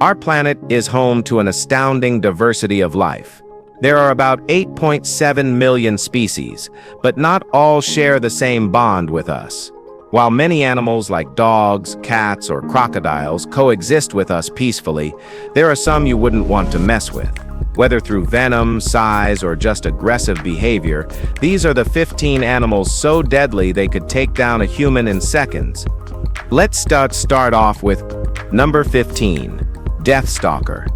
Our planet is home to an astounding diversity of life. There are about 8.7 million species, but not all share the same bond with us. While many animals like dogs, cats, or crocodiles coexist with us peacefully, there are some you wouldn't want to mess with. Whether through venom, size, or just aggressive behavior, these are the 15 animals so deadly they could take down a human in seconds. Let's start off with number 15, Deathstalker.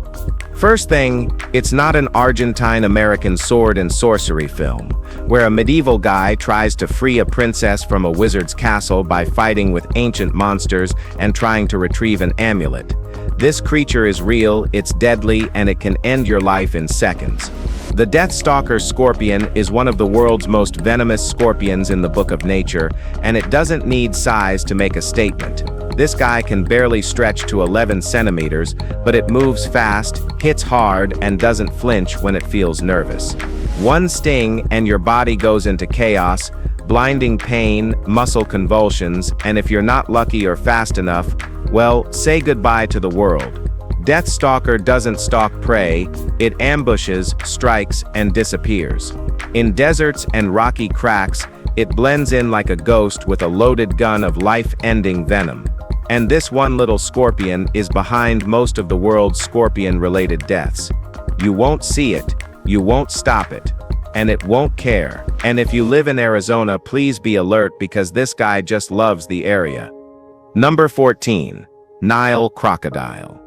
First thing, it's not an Argentine-American sword and sorcery film, where a medieval guy tries to free a princess from a wizard's castle by fighting with ancient monsters and trying to retrieve an amulet. This creature is real, it's deadly, and it can end your life in seconds. The Deathstalker scorpion is one of the world's most venomous scorpions in the Book of Nature, and it doesn't need size to make a statement. This guy can barely stretch to 11 centimeters, but it moves fast, hits hard, and doesn't flinch when it feels nervous. One sting and your body goes into chaos, blinding pain, muscle convulsions, and if you're not lucky or fast enough, well, say goodbye to the world. Deathstalker doesn't stalk prey, it ambushes, strikes, and disappears. In deserts and rocky cracks, it blends in like a ghost with a loaded gun of life-ending venom. And this one little scorpion is behind most of the world's scorpion-related deaths. You won't see it, you won't stop it, and it won't care. And if you live in Arizona, please be alert because this guy just loves the area. Number 14, Nile crocodile.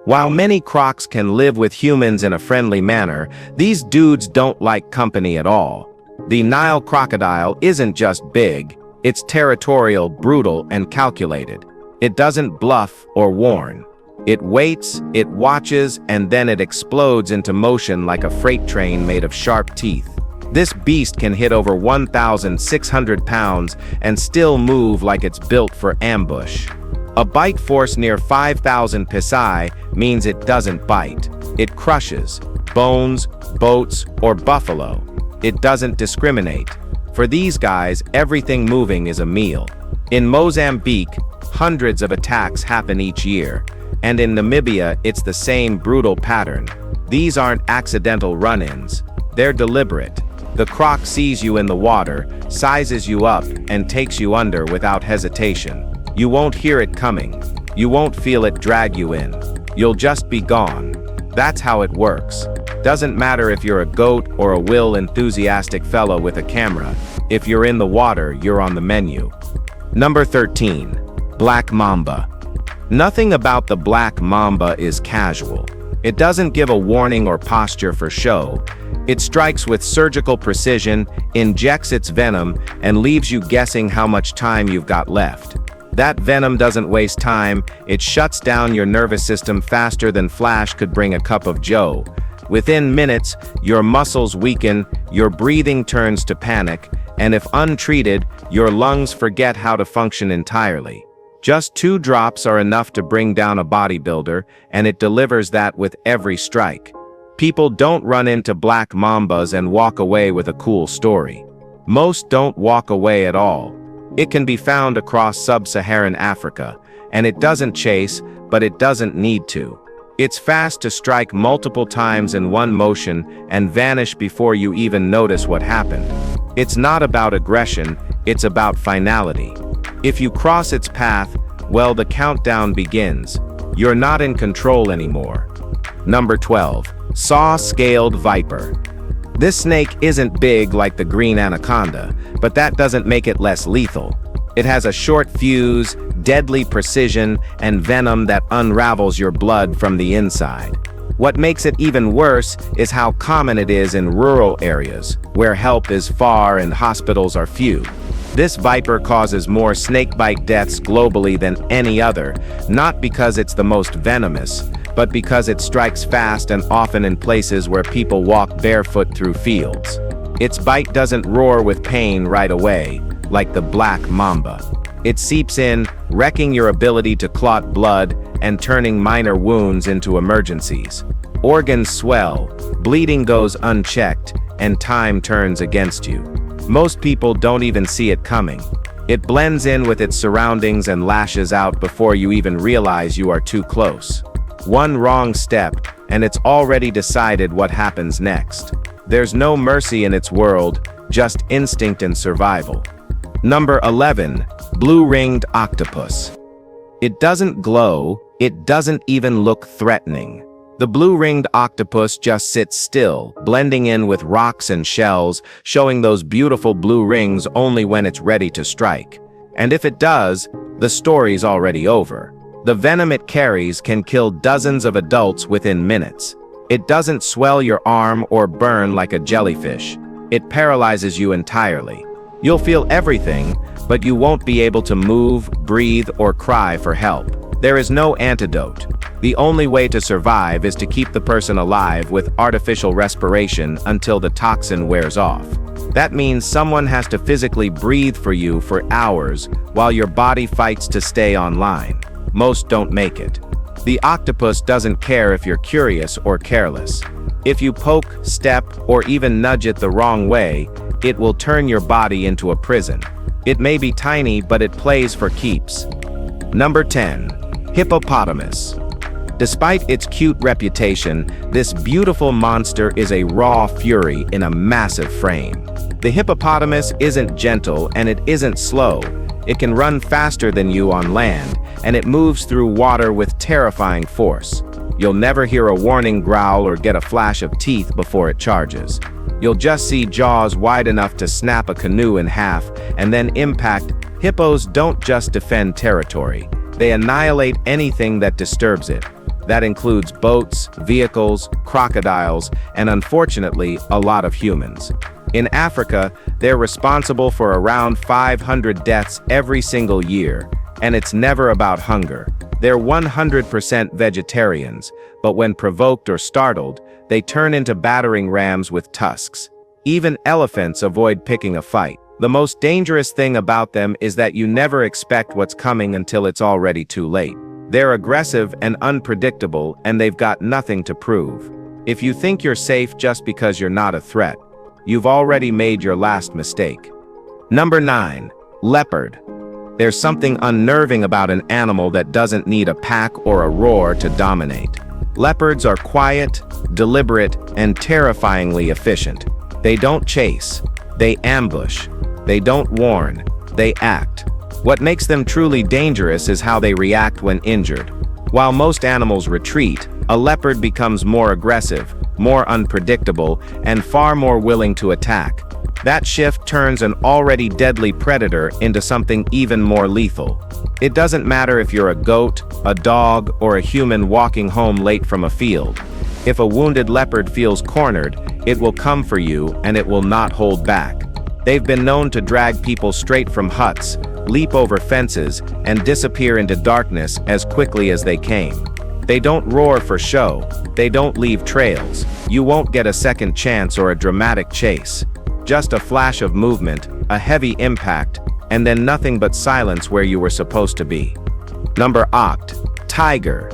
While many crocs can live with humans in a friendly manner, these dudes don't like company at all. The Nile crocodile isn't just big, it's territorial, brutal, and calculated. It doesn't bluff or warn. It waits, it watches, and then it explodes into motion like a freight train made of sharp teeth. This beast can hit over 1,600 pounds and still move like it's built for ambush. A bite force near 5,000 psi means it doesn't bite. It crushes bones, boats, or buffalo. It doesn't discriminate. For these guys, everything moving is a meal. In Mozambique, hundreds of attacks happen each year, and in Namibia, it's the same brutal pattern. These aren't accidental run-ins. They're deliberate. The croc sees you in the water, sizes you up, and takes you under without hesitation. You won't hear it coming. You won't feel it drag you in. You'll just be gone. That's how it works. Doesn't matter if you're a goat or a enthusiastic fellow with a camera. If you're in the water, you're on the menu. Number 13, Black Mamba. Nothing about the black mamba is casual. It doesn't give a warning or posture for show. It strikes with surgical precision, injects its venom, and leaves you guessing how much time you've got left. That venom doesn't waste time, it shuts down your nervous system faster than Flash could bring a cup of joe. Within minutes, your muscles weaken, your breathing turns to panic, and if untreated, your lungs forget how to function entirely. Just 2 drops are enough to bring down a bodybuilder, and it delivers that with every strike. People don't run into black mambas and walk away with a cool story. Most don't walk away at all. It can be found across sub-Saharan Africa, and it doesn't chase, but it doesn't need to. It's fast to strike multiple times in one motion and vanish before you even notice what happened. It's not about aggression, it's about finality. If you cross its path, well, the countdown begins. You're not in control anymore. Number 12, Saw-Scaled Viper. This snake isn't big like the green anaconda, but that doesn't make it less lethal. It has a short fuse, deadly precision, and venom that unravels your blood from the inside. What makes it even worse is how common it is in rural areas, where help is far and hospitals are few. This viper causes more snakebite deaths globally than any other, not because it's the most venomous, but because it strikes fast and often in places where people walk barefoot through fields. Its bite doesn't roar with pain right away, like the black mamba. It seeps in, wrecking your ability to clot blood and turning minor wounds into emergencies. Organs swell, bleeding goes unchecked, and time turns against you. Most people don't even see it coming. It blends in with its surroundings and lashes out before you even realize you are too close. One wrong step, and it's already decided what happens next. There's no mercy in its world, just instinct and survival. Number 11. Blue-ringed octopus. It doesn't glow, it doesn't even look threatening. The blue-ringed octopus just sits still, blending in with rocks and shells, showing those beautiful blue rings only when it's ready to strike. And if it does, the story's already over. The venom it carries can kill dozens of adults within minutes. It doesn't swell your arm or burn like a jellyfish. It paralyzes you entirely. You'll feel everything, but you won't be able to move, breathe, or cry for help. There is no antidote. The only way to survive is to keep the person alive with artificial respiration until the toxin wears off. That means someone has to physically breathe for you for hours while your body fights to stay online. Most don't make it. The octopus doesn't care if you're curious or careless. If you poke, step, or even nudge it the wrong way, it will turn your body into a prison. It may be tiny, but it plays for keeps. Number 10. Hippopotamus. Despite its cute reputation, this beautiful monster is a raw fury in a massive frame. The hippopotamus isn't gentle and it isn't slow. It can run faster than you on land, and it moves through water with terrifying force. You'll never hear a warning growl or get a flash of teeth before it charges. You'll just see jaws wide enough to snap a canoe in half and then impact. Hippos don't just defend territory. They annihilate anything that disturbs it. That includes boats, vehicles, crocodiles, and unfortunately, a lot of humans. In Africa, they're responsible for around 500 deaths every single year, and it's never about hunger. They're 100% vegetarians, but when provoked or startled, they turn into battering rams with tusks. Even elephants avoid picking a fight. The most dangerous thing about them is that you never expect what's coming until it's already too late. They're aggressive and unpredictable, and they've got nothing to prove. If you think you're safe just because you're not a threat, you've already made your last mistake. Number 9. Leopard. There's something unnerving about an animal that doesn't need a pack or a roar to dominate. Leopards are quiet, deliberate, and terrifyingly efficient. They don't chase. They ambush. They don't warn. They act. What makes them truly dangerous is how they react when injured. While most animals retreat, a leopard becomes more aggressive, more unpredictable, and far more willing to attack. That shift turns an already deadly predator into something even more lethal. It doesn't matter if you're a goat, a dog, or a human walking home late from a field. If a wounded leopard feels cornered, it will come for you and it will not hold back. They've been known to drag people straight from huts, leap over fences, and disappear into darkness as quickly as they came. They don't roar for show. They don't leave trails. You won't get a second chance or a dramatic chase. Just a flash of movement, a heavy impact, and then nothing but silence where you were supposed to be. Number 8. Tiger.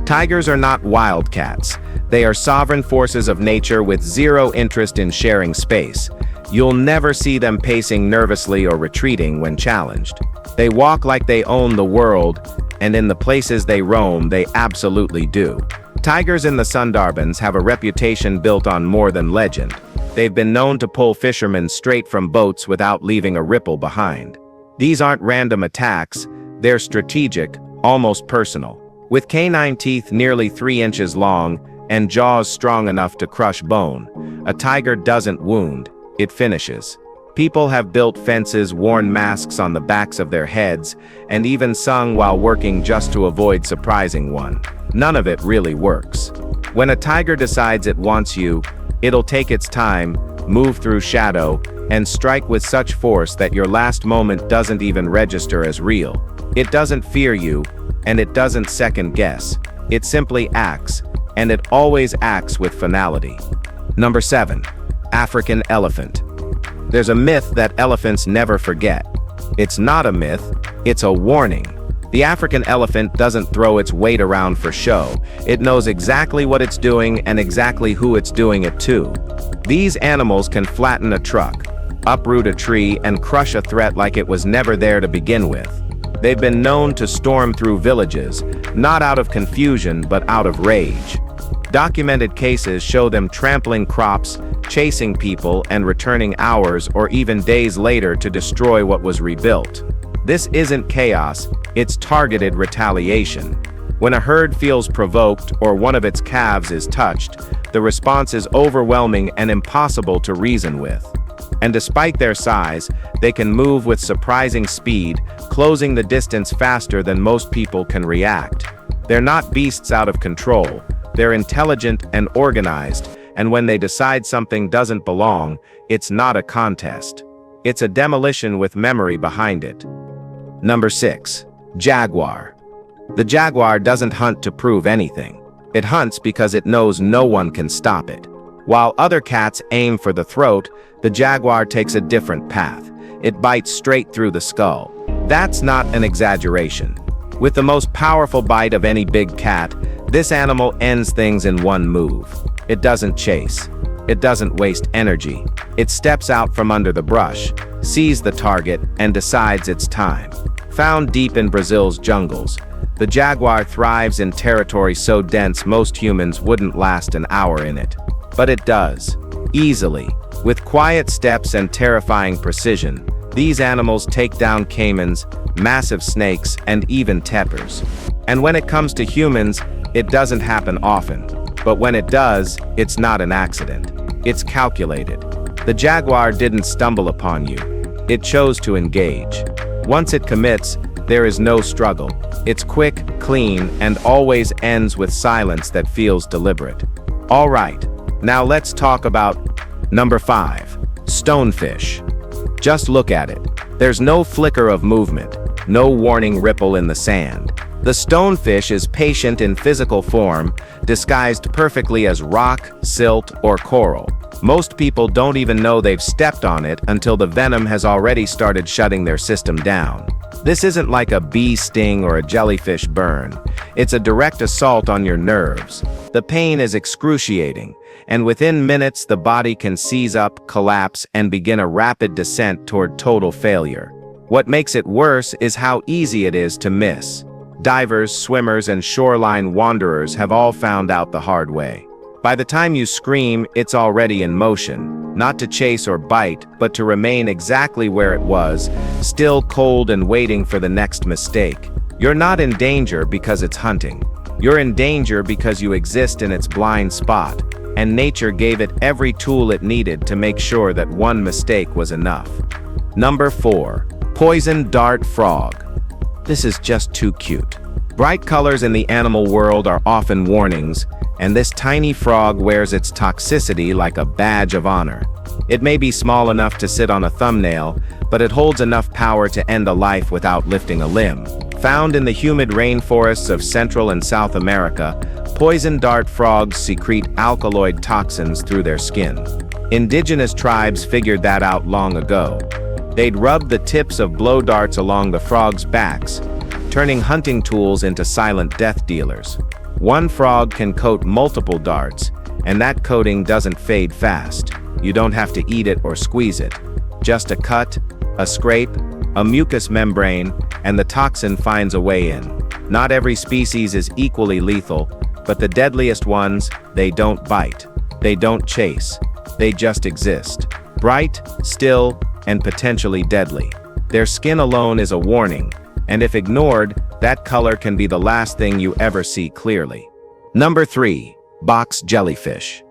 Tigers are not wildcats. They are sovereign forces of nature with zero interest in sharing space. You'll never see them pacing nervously or retreating when challenged. They walk like they own the world, and in the places they roam, they absolutely do. Tigers in the Sundarbans have a reputation built on more than legend. They've been known to pull fishermen straight from boats without leaving a ripple behind. These aren't random attacks, they're strategic, almost personal. With canine teeth nearly 3 inches long and jaws strong enough to crush bone, a tiger doesn't wound, it finishes. People have built fences, worn masks on the backs of their heads, and even sung while working just to avoid surprising one. None of it really works. When a tiger decides it wants you, it'll take its time, move through shadow, and strike with such force that your last moment doesn't even register as real. It doesn't fear you, and it doesn't second guess. It simply acts, and it always acts with finality. Number 7. African elephant. There's a myth that elephants never forget. It's not a myth, it's a warning. The African elephant doesn't throw its weight around for show. It knows exactly what it's doing and exactly who it's doing it to. These animals can flatten a truck, uproot a tree, and crush a threat like it was never there to begin with. They've been known to storm through villages, not out of confusion but out of rage. Documented cases show them trampling crops, chasing people, and returning hours or even days later to destroy what was rebuilt. This isn't chaos, it's targeted retaliation. When a herd feels provoked or one of its calves is touched, the response is overwhelming and impossible to reason with. And despite their size, they can move with surprising speed, closing the distance faster than most people can react. They're not beasts out of control. They're intelligent and organized, and when they decide something doesn't belong, it's not a contest. It's a demolition with memory behind it. Number 6. Jaguar. The jaguar doesn't hunt to prove anything. It hunts because it knows no one can stop it. While other cats aim for the throat, the jaguar takes a different path. It bites straight through the skull. That's not an exaggeration. With the most powerful bite of any big cat, this animal ends things in one move. It doesn't chase. It doesn't waste energy. It steps out from under the brush, sees the target, and decides it's time. Found deep in Brazil's jungles, the jaguar thrives in territory so dense most humans wouldn't last an hour in it. But it does. Easily. With quiet steps and terrifying precision, these animals take down caimans, massive snakes, and even tapirs. And when it comes to humans, it doesn't happen often. But when it does, it's not an accident. It's calculated. The jaguar didn't stumble upon you. It chose to engage. Once it commits, there is no struggle. It's quick, clean, and always ends with silence that feels deliberate. All right, now let's talk about number 5, stonefish. Just look at it. There's no flicker of movement, no warning ripple in the sand. The stonefish is patient in physical form, disguised perfectly as rock, silt, or coral. Most people don't even know they've stepped on it until the venom has already started shutting their system down. This isn't like a bee sting or a jellyfish burn. It's a direct assault on your nerves. The pain is excruciating, and within minutes the body can seize up, collapse, and begin a rapid descent toward total failure. What makes it worse is how easy it is to miss. Divers, swimmers, and shoreline wanderers have all found out the hard way. By the time you scream, it's already in motion, not to chase or bite, but to remain exactly where it was, still cold and waiting for the next mistake. You're not in danger because it's hunting. You're in danger because you exist in its blind spot, and nature gave it every tool it needed to make sure that one mistake was enough. Number 4. Poison dart frog. This is just too cute. Bright colors in the animal world are often warnings, and this tiny frog wears its toxicity like a badge of honor. It may be small enough to sit on a thumbnail, but it holds enough power to end a life without lifting a limb. Found in the humid rainforests of Central and South America, poison dart frogs secrete alkaloid toxins through their skin. Indigenous tribes figured that out long ago. They'd rub the tips of blow darts along the frogs' backs, turning hunting tools into silent death dealers. One frog can coat multiple darts, and that coating doesn't fade fast. You don't have to eat it or squeeze it. Just a cut, a scrape, a mucous membrane, and the toxin finds a way in. Not every species is equally lethal, but the deadliest ones, they don't bite. They don't chase. They just exist. Bright, still, and potentially deadly. Their skin alone is a warning, and if ignored, that color can be the last thing you ever see clearly. Number 3. Box jellyfish.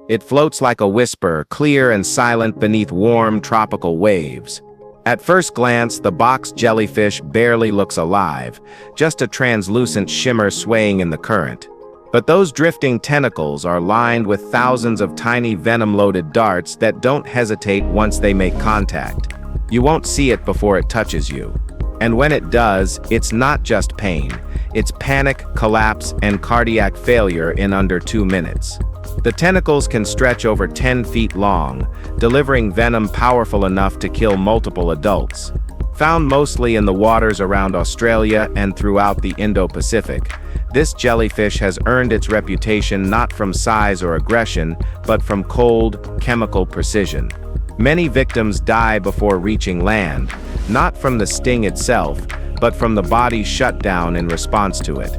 It floats like a whisper, clear and silent beneath warm tropical waves. At first glance, the box jellyfish barely looks alive, just a translucent shimmer swaying in the current. But those drifting tentacles are lined with thousands of tiny venom-loaded darts that don't hesitate once they make contact. You won't see it before it touches you. And when it does, it's not just pain. It's panic, collapse, and cardiac failure in under 2 minutes. The tentacles can stretch over 10 feet long, delivering venom powerful enough to kill multiple adults. Found mostly in the waters around Australia and throughout the Indo-Pacific, this jellyfish has earned its reputation not from size or aggression, but from cold, chemical precision. Many victims die before reaching land, not from the sting itself, but from the body's shutdown in response to it.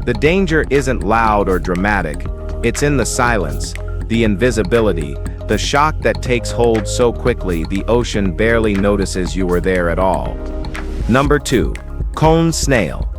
The danger isn't loud or dramatic, it's in the silence, the invisibility, the shock that takes hold so quickly the ocean barely notices you were there at all. Number 2. Cone snail.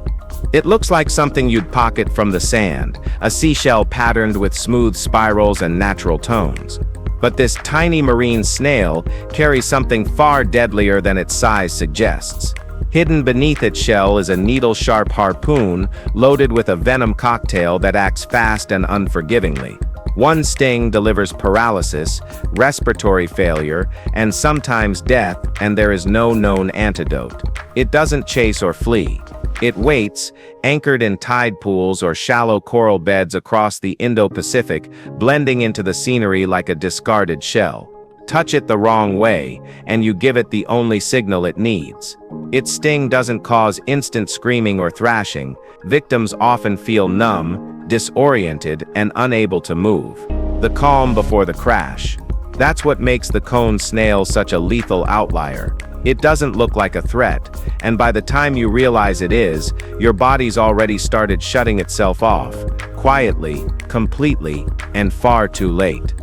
It looks like something you'd pocket from the sand, a seashell patterned with smooth spirals and natural tones. But this tiny marine snail carries something far deadlier than its size suggests. Hidden beneath its shell is a needle-sharp harpoon loaded with a venom cocktail that acts fast and unforgivingly. One sting delivers paralysis, respiratory failure, and sometimes death, and there is no known antidote. It doesn't chase or flee. It waits, anchored in tide pools or shallow coral beds across the Indo-Pacific, blending into the scenery like a discarded shell. Touch it the wrong way, and you give it the only signal it needs. Its sting doesn't cause instant screaming or thrashing. Victims often feel numb, disoriented, and unable to move. The calm before the crash. That's what makes the cone snail such a lethal outlier. It doesn't look like a threat, and by the time you realize it is, your body's already started shutting itself off, quietly, completely, and far too late.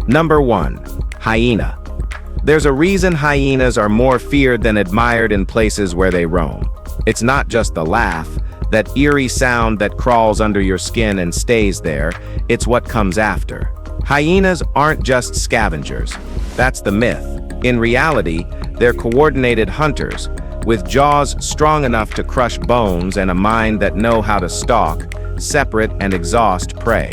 Number 1. Hyena. There's a reason hyenas are more feared than admired in places where they roam. It's not just the laugh, that eerie sound that crawls under your skin and stays there, it's what comes after. Hyenas aren't just scavengers. That's the myth. In reality, they're coordinated hunters, with jaws strong enough to crush bones and a mind that know how to stalk, separate, and exhaust prey.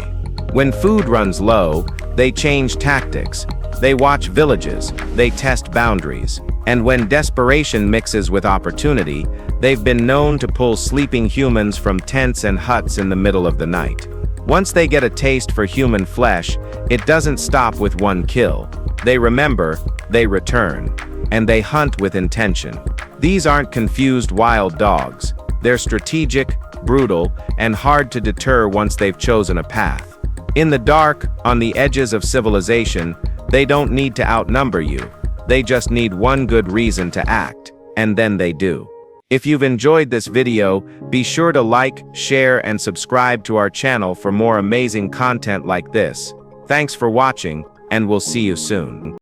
When food runs low, they change tactics. They watch villages, they test boundaries, and when desperation mixes with opportunity, they've been known to pull sleeping humans from tents and huts in the middle of the night. Once they get a taste for human flesh, it doesn't stop with one kill. They remember, they return, and they hunt with intention. These aren't confused wild dogs. They're strategic, brutal, and hard to deter once they've chosen a path. In the dark, on the edges of civilization, they don't need to outnumber you. They just need one good reason to act, and then they do. If you've enjoyed this video, be sure to like, share, and subscribe to our channel for more amazing content like this. Thanks for watching, and we'll see you soon.